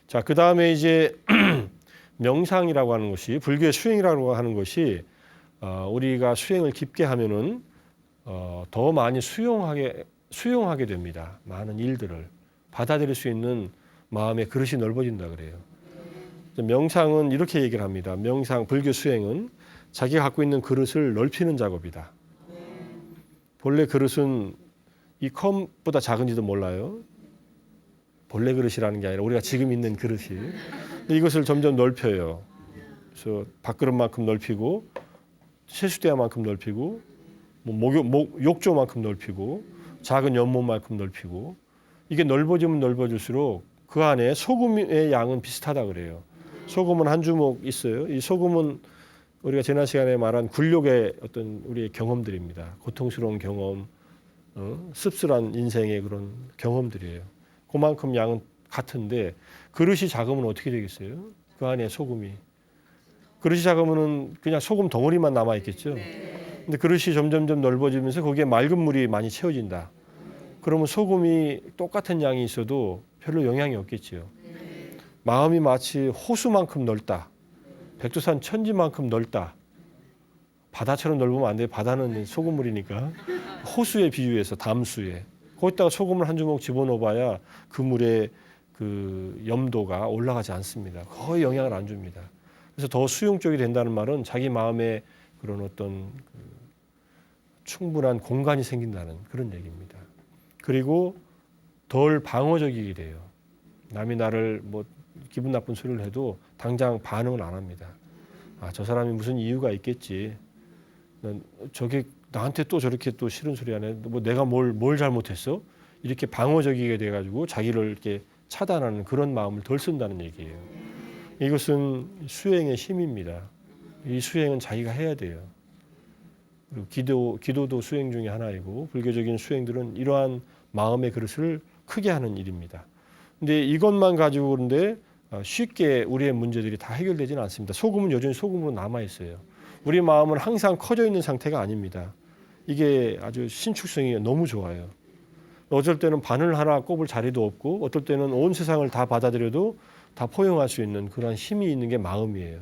자, 그 다음에 이제 명상이라고 하는 것이, 불교의 수행이라고 하는 것이 우리가 수행을 깊게 하면은 더 많이 수용하게 됩니다. 많은 일들을 받아들일 수 있는 마음의 그릇이 넓어진다 그래요. 명상은 이렇게 얘기를 합니다. 명상, 불교 수행은 자기가 갖고 있는 그릇을 넓히는 작업이다. 본래 그릇은 이 컵보다 작은지도 몰라요. 본래 그릇이라는 게 아니라 우리가 지금 있는 그릇이. 이것을 점점 넓혀요. 그래서 밥그릇만큼 넓히고 세수대야만큼 넓히고 욕조만큼 넓히고 작은 연못만큼 넓히고 이게 넓어지면 넓어질수록 그 안에 소금의 양은 비슷하다 그래요. 소금은 한 주먹 있어요. 이 소금은 우리가 지난 시간에 말한 굴욕의 어떤 우리의 경험들입니다. 고통스러운 경험, 씁쓸한 인생의 그런 경험들이에요. 그만큼 양은 같은데 그릇이 작으면 어떻게 되겠어요? 그 안에 소금이. 그릇이 작으면 그냥 소금 덩어리만 남아있겠죠. 근데 그릇이 점점점 넓어지면서 거기에 맑은 물이 많이 채워진다. 그러면 소금이 똑같은 양이 있어도 별로 영향이 없겠지요. 마음이 마치 호수만큼 넓다. 백두산 천지만큼 넓다. 바다처럼 넓으면 안 돼요. 바다는 소금물이니까. 호수에 비유해서 담수에. 거기다가 소금을 한 주먹 집어넣어봐야 그 물의 그 염도가 올라가지 않습니다. 거의 영향을 안 줍니다. 그래서 더 수용적이 된다는 말은 자기 마음에 그런 어떤 충분한 공간이 생긴다는 그런 얘기입니다. 그리고 덜 방어적이게 돼요. 남이 나를 뭐 기분 나쁜 소리를 해도 당장 반응을 안 합니다. 아, 저 사람이 무슨 이유가 있겠지. 저게 나한테 또 저렇게 또 싫은 소리 하네. 뭐 내가 뭘 잘못했어? 이렇게 방어적이게 돼가지고 자기를 이렇게 차단하는 그런 마음을 덜 쓴다는 얘기예요. 이것은 수행의 힘입니다. 이 수행은 자기가 해야 돼요. 그리고 기도도 수행 중에 하나이고 불교적인 수행들은 이러한 마음의 그릇을 크게 하는 일입니다. 근데 이것만 가지고 그런데 쉽게 우리의 문제들이 다 해결되지는 않습니다. 소금은 여전히 소금으로 남아 있어요. 우리 마음은 항상 커져 있는 상태가 아닙니다. 이게 아주 신축성이 너무 좋아요. 어쩔 때는 바늘 하나 꼽을 자리도 없고 어떨 때는 온 세상을 다 받아들여도 다 포용할 수 있는 그런 힘이 있는 게 마음이에요.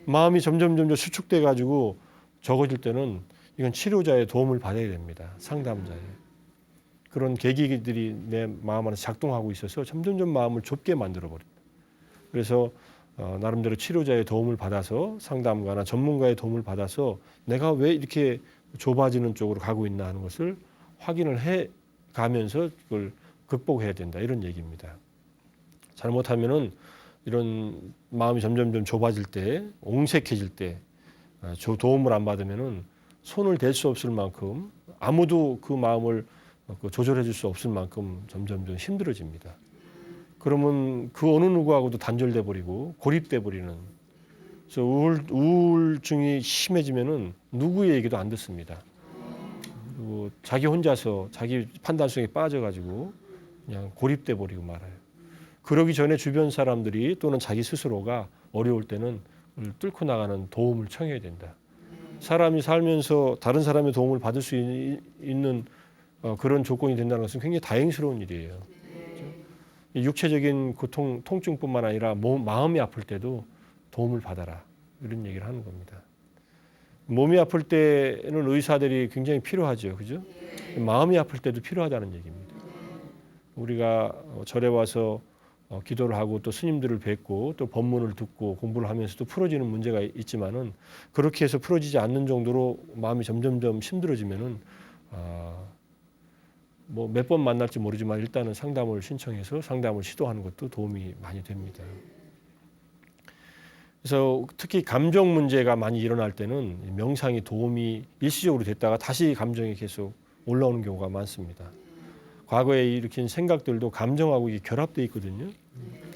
마음이 점점 수축돼 가지고 적어질 때는 이건 치료자의 도움을 받아야 됩니다. 상담자의. 그런 계기들이 내 마음 안에 작동하고 있어서 점점 마음을 좁게 만들어버립니다. 그래서 나름대로 치료자의 도움을 받아서 상담가나 전문가의 도움을 받아서 내가 왜 이렇게 좁아지는 쪽으로 가고 있나 하는 것을 확인을 해 가면서 그걸 극복해야 된다. 이런 얘기입니다. 잘못하면은 이런 마음이 점점 좁아질 때, 옹색해질 때 도움을 안 받으면은 손을 댈 수 없을 만큼 아무도 그 마음을 조절해 줄 수 없을 만큼 점점 힘들어집니다. 그러면 그 어느 누구하고도 단절돼 버리고 고립돼 버리는. 그래서 우울증이 심해지면은 누구의 얘기도 안 듣습니다. 그리고 자기 혼자서 자기 판단성에 빠져가지고 그냥 고립돼 버리고 말아요. 그러기 전에 주변 사람들이 또는 자기 스스로가 어려울 때는 뚫고 나가는 도움을 청해야 된다. 사람이 살면서 다른 사람의 도움을 받을 수 있는 그런 조건이 된다는 것은 굉장히 다행스러운 일이에요. 육체적인 고통, 통증뿐만 아니라 마음이 아플 때도 도움을 받아라. 이런 얘기를 하는 겁니다. 몸이 아플 때는 의사들이 굉장히 필요하죠. 그죠? 마음이 아플 때도 필요하다는 얘기입니다. 우리가 절에 와서 기도를 하고 또 스님들을 뵙고 또 법문을 듣고 공부를 하면서도 풀어지는 문제가 있지만은 그렇게 해서 풀어지지 않는 정도로 마음이 점점 힘들어지면은 뭐 몇 번 만날지 모르지만 일단은 상담을 신청해서 상담을 시도하는 것도 도움이 많이 됩니다. 그래서 특히 감정 문제가 많이 일어날 때는 명상이 도움이 일시적으로 됐다가 다시 감정이 계속 올라오는 경우가 많습니다. 과거에 일으킨 생각들도 감정하고 이게 결합되어 있거든요.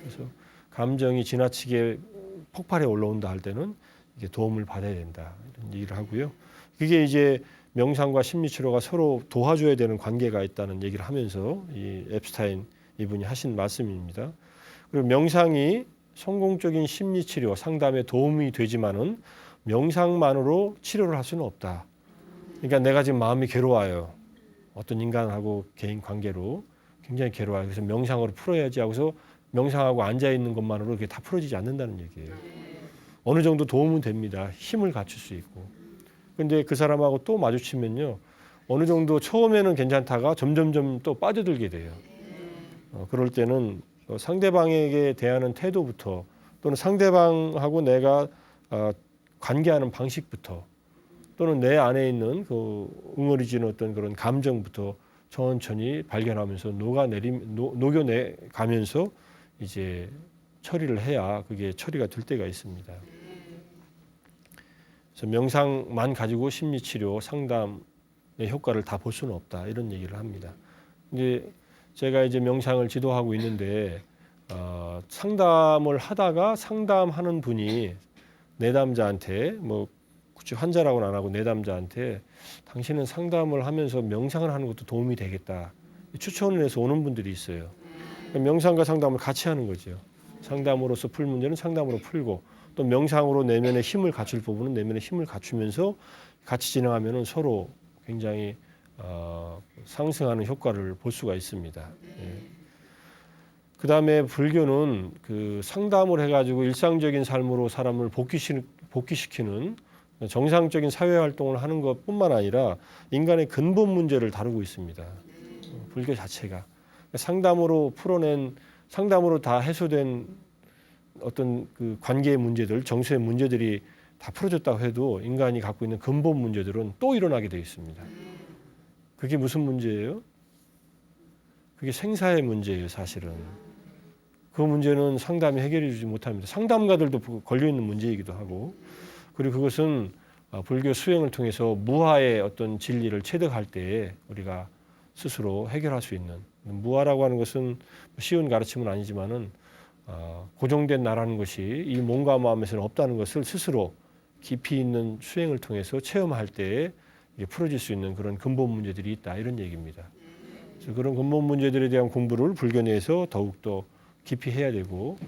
그래서 감정이 지나치게 폭발해 올라온다 할 때는 이게 도움을 받아야 된다 이런 얘기를 하고요. 그게 이제 명상과 심리치료가 서로 도와줘야 되는 관계가 있다는 얘기를 하면서 이 앱스타인 이분이 하신 말씀입니다. 그리고 명상이 성공적인 심리치료 상담에 도움이 되지만은 명상만으로 치료를 할 수는 없다. 그러니까 내가 지금 마음이 괴로워요. 어떤 인간하고 개인 관계로 굉장히 괴로워요. 그래서 명상으로 풀어야지 하고서 명상하고 앉아 있는 것만으로 그게 다 풀어지지 않는다는 얘기예요. 어느 정도 도움은 됩니다. 힘을 갖출 수 있고. 근데 그 사람하고 또 마주치면요. 어느 정도 처음에는 괜찮다가 점점점 또 빠져들게 돼요. 그럴 때는 상대방에게 대하는 태도부터 또는 상대방하고 내가 관계하는 방식부터 또는 내 안에 있는 그 응어리지는 어떤 그런 감정부터 천천히 발견하면서 녹여내 가면서 이제 처리를 해야 그게 처리가 될 때가 있습니다. 그래서 명상만 가지고 심리치료 상담의 효과를 다 볼 수는 없다 이런 얘기를 합니다. 이제 제가 이제 명상을 지도하고 있는데 상담을 하다가 상담하는 분이 내담자한테 뭐 굳이 환자라고는 안 하고 내담자한테 당신은 상담을 하면서 명상을 하는 것도 도움이 되겠다 추천을 해서 오는 분들이 있어요. 명상과 상담을 같이 하는 거죠. 상담으로서 풀 문제는 상담으로 풀고 또 명상으로 내면의 힘을 갖출 부분은 내면의 힘을 갖추면서 같이 진행하면은 서로 굉장히 상승하는 효과를 볼 수가 있습니다. 예. 그 다음에 불교는 그 상담을 해가지고 일상적인 삶으로 사람을 복귀시키는 정상적인 사회 활동을 하는 것뿐만 아니라 인간의 근본 문제를 다루고 있습니다. 불교 자체가 상담으로 다 해소된 어떤 그 관계의 문제들, 정서의 문제들이 다 풀어졌다고 해도 인간이 갖고 있는 근본 문제들은 또 일어나게 되어 있습니다. 그게 무슨 문제예요? 그게 생사의 문제예요, 사실은. 그 문제는 상담이 해결해 주지 못합니다. 상담가들도 걸려있는 문제이기도 하고, 그리고 그것은 불교 수행을 통해서 무아의 어떤 진리를 체득할 때 우리가 스스로 해결할 수 있는, 무아라고 하는 것은 쉬운 가르침은 아니지만은 고정된 나라는 것이 이 몸과 마음에서는 없다는 것을 스스로 깊이 있는 수행을 통해서 체험할 때에 풀어질 수 있는 그런 근본 문제들이 있다 이런 얘기입니다. 그래서 그런 근본 문제들에 대한 공부를 불교 내에서 더욱더 깊이 해야 되고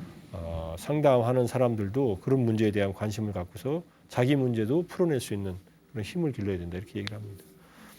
상담하는 사람들도 그런 문제에 대한 관심을 갖고서 자기 문제도 풀어낼 수 있는 그런 힘을 길러야 된다 이렇게 얘기를 합니다.